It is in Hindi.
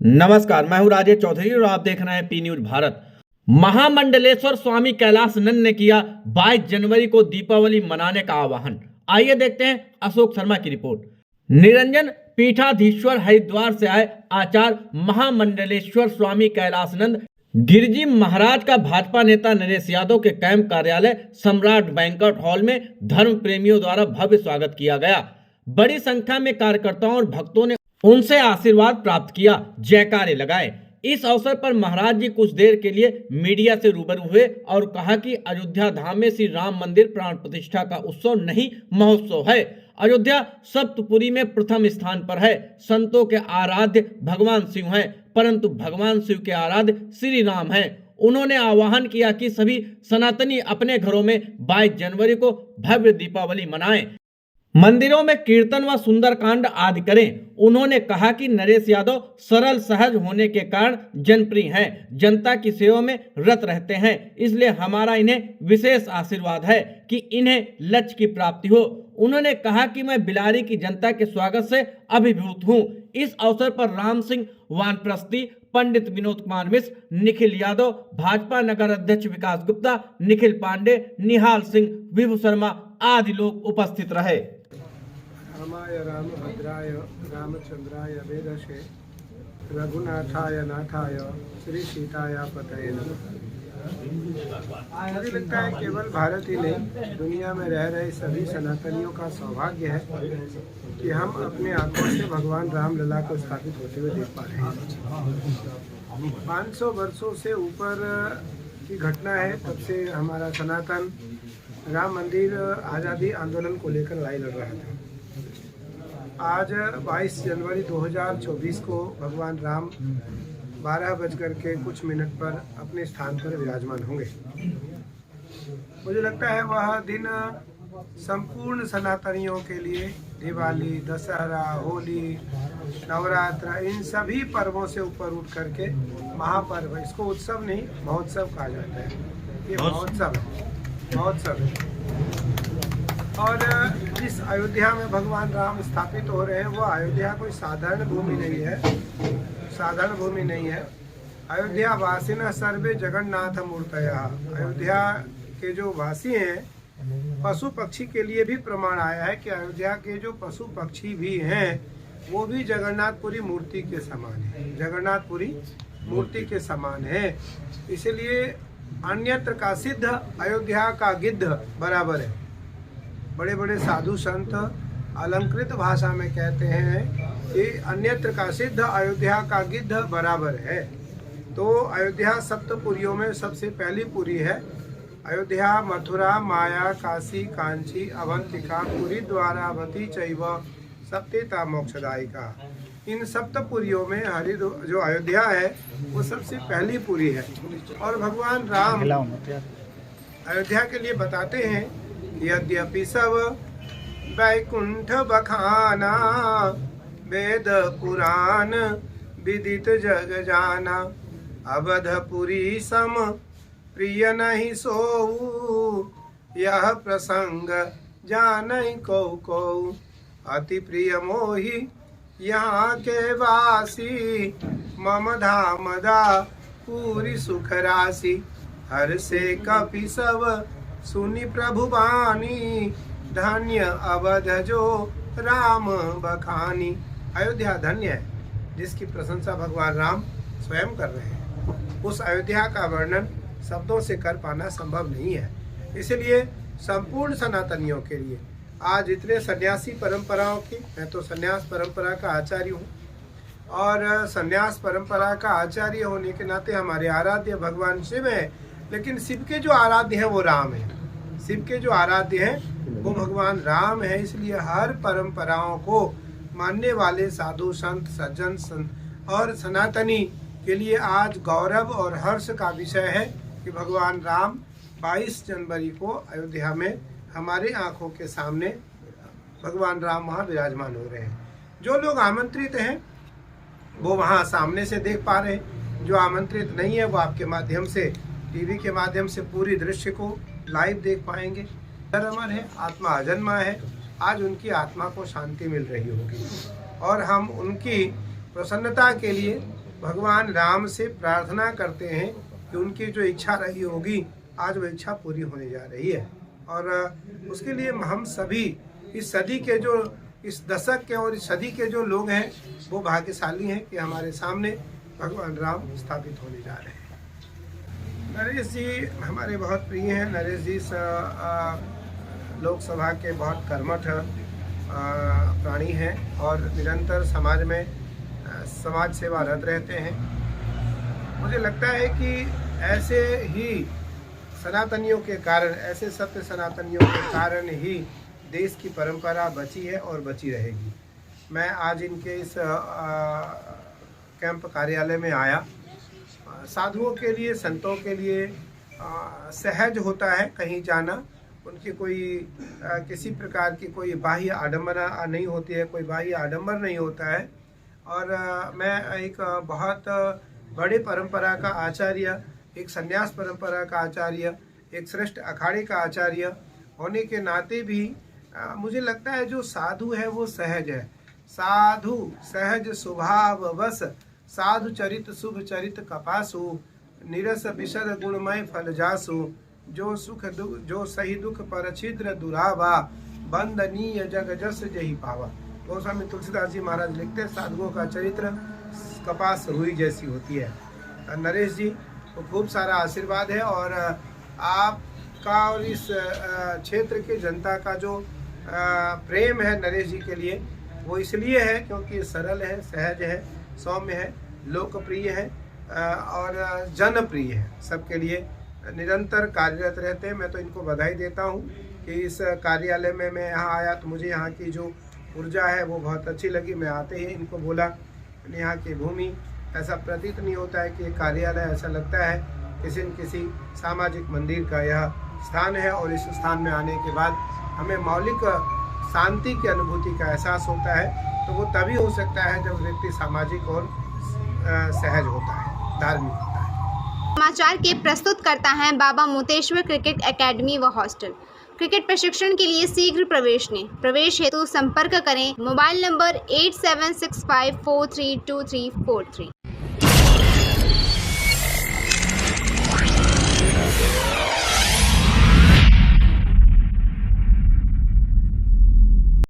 नमस्कार, मैं हूं राजेश चौधरी और आप देख रहे हैं पी न्यूज भारत। महामंडलेश्वर स्वामी कैलाशनंद ने किया 22 जनवरी को दीपावली मनाने का आह्वान। आइए देखते हैं अशोक शर्मा की रिपोर्ट। निरंजन पीठाधीश्वर हरिद्वार से आए आचार्य महामंडलेश्वर स्वामी कैलाशनंद गिरिजी महाराज का भाजपा नेता नरेश यादव के कैंप कार्यालय सम्राट बैंक्वेट हॉल में धर्म प्रेमियों द्वारा भव्य स्वागत किया गया। बड़ी संख्या में कार्यकर्ताओं और भक्तों ने उनसे आशीर्वाद प्राप्त किया, जयकारे लगाए। इस अवसर पर महाराज जी कुछ देर के लिए मीडिया से रूबरू हुए और कहा कि अयोध्या धाम में श्री राम मंदिर प्राण प्रतिष्ठा का उत्सव नहीं, महोत्सव है। अयोध्या सप्तपुरी में प्रथम स्थान पर है। संतों के आराध्य भगवान शिव हैं, परंतु भगवान शिव के आराध्य श्री राम हैं। उन्होंने आह्वान किया कि सभी सनातनी अपने घरों में 22 जनवरी को भव्य दीपावली मनाएं, मंदिरों में कीर्तन व सुंदरकांड आदि करें। उन्होंने कहा कि नरेश यादव सरल सहज होने के कारण जनप्रिय हैं, जनता की सेवा में रत रहते हैं, इसलिए हमारा इन्हें विशेष आशीर्वाद है कि इन्हें लक्ष्य की प्राप्ति हो। उन्होंने कहा कि मैं बिलारी की जनता के स्वागत से अभिभूत हूँ। इस अवसर पर राम सिंह वानप्रस्थी, पंडित विनोद कुमार मिश्र, निखिल यादव, भाजपा नगर अध्यक्ष विकास गुप्ता, निखिल पांडे, निहाल सिंह, विभु शर्मा आदि लोग उपस्थित रहे। रामाय रामभद्राय रामचंद्राय वेदसे रघुनाथाय नाथाय श्री सीताय पतये नमः। मुझे लगता है केवल भारत ही नहीं, दुनिया में रह रहे सभी सनातनियों का सौभाग्य है कि हम अपने आंखों से भगवान रामलला को स्थापित होते हुए देख पा रहे हैं। 500 वर्षों से ऊपर की घटना है, तब से हमारा सनातन राम मंदिर आज़ादी आंदोलन को लेकर लड़ाई लड़ रहा था। आज 22 जनवरी 2024 को भगवान राम 12:00 पर अपने स्थान पर विराजमान होंगे। मुझे लगता है वह दिन संपूर्ण सनातनियों के लिए दिवाली, दशहरा, होली, नवरात्र, इन सभी पर्वों से ऊपर उठ करके महापर्व, इसको उत्सव नहीं महोत्सव कहा जाता है। ये महोत्सव है। और जिस अयोध्या में भगवान राम स्थापित हो रहे हैं वो अयोध्या कोई साधारण भूमि नहीं है। अयोध्या वासिन सर्वे जगन्नाथ मूर्तया। अयोध्या के जो वासी हैं, पशु पक्षी के लिए भी प्रमाण आया है कि अयोध्या के जो पशु पक्षी भी हैं वो भी जगन्नाथपुरी मूर्ति के समान है, जगन्नाथपुरी मूर्ति के समान है। इसलिए अन्यत्र का सिद्ध अयोध्या का गिद्ध बराबर है। बड़े बड़े साधु संत अलंकृत भाषा में कहते हैं कि अन्यत्र का सिद्ध अयोध्या का गिद्ध बराबर है। तो अयोध्या सप्तपुरियों में सबसे पहली पुरी है। अयोध्या, मथुरा, माया, काशी, कांची, अवंतिका, पुरी, द्वारावती चैव सप्तेता मोक्षदायिका। इन सप्तपुरियों में जो अयोध्या है वो सबसे पहली पुरी है। और भगवान राम अयोध्या के लिए बताते हैं, यद्यपि सब वैकुंठ बखाना, वेद पुराण विदित जग जाना, अवधपुरी सम प्रिय नहीं सोऊ, यह प्रसंग जानई को अति प्रिय मोहि यहाँ के वासी, मम धाम दा पूरी सुख राशि, हर से कपि सब सुनी प्रभु बानी, धन्य अवध जो राम बखानी। अयोध्या धन्य है जिसकी प्रशंसा भगवान राम स्वयं कर रहे हैं। उस अयोध्या का वर्णन शब्दों से कर पाना संभव नहीं है। इसलिए संपूर्ण सनातनियों के लिए आज इतने सन्यासी परंपराओं की, मैं तो सन्यास परंपरा का आचार्य हूँ, और सन्यास परंपरा का आचार्य होने के नाते हमारे आराध्य भगवान शिव है, लेकिन शिव के जो आराध्य हैं वो राम है। शिव के जो आराध्य हैं वो भगवान राम है। इसलिए हर परंपराओं को मानने वाले साधु संत सज्जन और सनातनी के लिए आज गौरव और हर्ष का विषय है कि भगवान राम 22 जनवरी को अयोध्या में हमारे आंखों के सामने भगवान राम वहाँ विराजमान हो रहे हैं। जो लोग आमंत्रित हैं वो वहाँ सामने से देख पा रहे हैं, जो आमंत्रित नहीं है वो आपके माध्यम से, टीवी के माध्यम से पूरी दृश्य को लाइव देख पाएंगे। अमर है, आत्मा अजन्मा है। आज उनकी आत्मा को शांति मिल रही होगी और हम उनकी प्रसन्नता के लिए भगवान राम से प्रार्थना करते हैं कि उनकी जो इच्छा रही होगी आज वो इच्छा पूरी होने जा रही है। और उसके लिए हम सभी इस सदी के जो इस दशक के और इस सदी के जो लोग हैं वो भाग्यशाली हैं कि हमारे सामने भगवान राम स्थापित होने जा रहे हैं। नरेश जी हमारे बहुत प्रिय हैं। नरेश जी लोकसभा के बहुत कर्मठ प्राणी हैं और निरंतर समाज में समाज सेवारत रहते हैं। मुझे लगता है कि ऐसे ही सनातनियों के कारण, ऐसे सत्य सनातनियों के कारण ही देश की परंपरा बची है और बची रहेगी। मैं आज इनके इस कैंप कार्यालय में आया। साधुओं के लिए, संतों के लिए सहज होता है कहीं जाना। उनकी कोई किसी प्रकार की कोई बाह्य आडंबरता नहीं होती है, कोई बाह्य आडंबर नहीं होता है। और मैं एक बहुत बड़े परंपरा का आचार्य, एक संन्यास परंपरा का आचार्य, एक श्रेष्ठ अखाड़े का आचार्य होने के नाते भी मुझे लगता है जो साधु है वो सहज है। साधु सहज स्वभाव वश, साधु चरित शुभ चरित कपासु, निरस विशद गुणमय फल जासु, जो सुख जो सही दुख पर छिद्र दुरावा, बंदनीय जग जस जही पावा। गोस्वामी तुलसीदास जी महाराज लिखते हैं साधुओं का चरित्र कपास रुई जैसी होती है। नरेश जी को खूब सारा आशीर्वाद है और आपका और इस क्षेत्र के जनता का जो प्रेम है नरेश जी के लिए वो इसलिए है क्योंकि सरल है, सहज है, सौम्य है, लोकप्रिय है और जनप्रिय है। सबके लिए निरंतर कार्यरत रहते हैं। मैं तो इनको बधाई देता हूँ कि इस कार्यालय में मैं यहाँ आया तो मुझे यहाँ की जो ऊर्जा है वो बहुत अच्छी लगी। मैं आते ही इनको बोला, यहाँ की भूमि ऐसा प्रतीत नहीं होता है कि कार्यालय, ऐसा लगता है किसी न किसी सामाजिक मंदिर का यह स्थान है। और इस स्थान में आने के बाद हमें मौलिक शांति की अनुभूति का एहसास होता है। तो वो तभी हो सकता है जब व्यक्ति सामाजिक और सहज होता है, धार्मिक होता है। समाचार के प्रस्तुत करता है बाबा मोतेश्वर क्रिकेट एकेडमी व हॉस्टल। क्रिकेट प्रशिक्षण के लिए शीघ्र प्रवेश लें। प्रवेश हेतु संपर्क करें। Mobile number 8765432343।